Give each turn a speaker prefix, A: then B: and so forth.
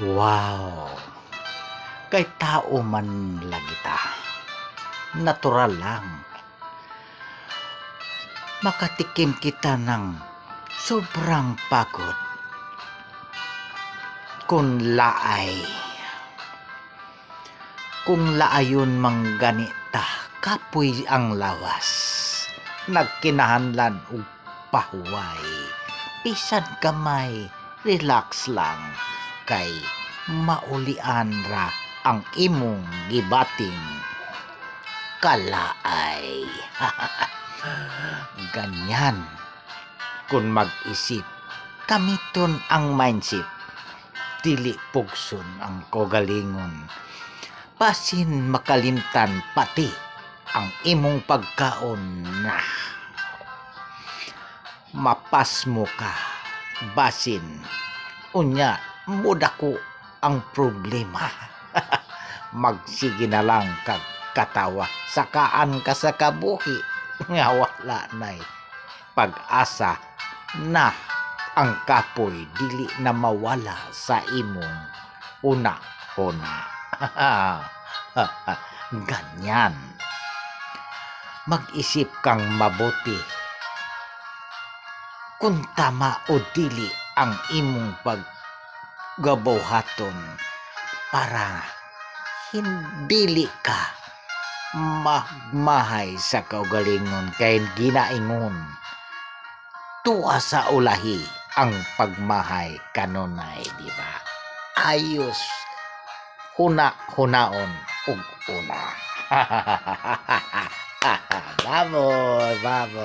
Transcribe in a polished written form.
A: Wow! Kay tao man lagi ta. Natural lang. Makatikim kita ng sobrang pagod. Kung laay. Kung laayon mangganita, kapoy ang lawas. Nagkinahanlan og pahuway. Bisan kamay, relax lang. Kay maulian ra ang imong gibating kalaay. Ganyan. Kung mag-isip, kamiton ang mindset. Dili pugson ang kogalingon. Basin makalimtan pati ang imong pagkaon na. Mapas mo ka, basin. Unya, mudako ang problema. Magsige na lang kag katawa. Sakaan ka sa kabuhi. Nga wala na'y pag-asa na ang kapoy dili na mawala sa imong una-una. Ganyan. Mag-isip kang mabuti. Kung tama o dili ang imong paggabuhaton para hindi ka magmahay sa kaugalingon kay ginaingon. Tuwa sa ulahi ang pagmahay kanunay, di ba? Ayos hunaon ug una. Vamos, vamos.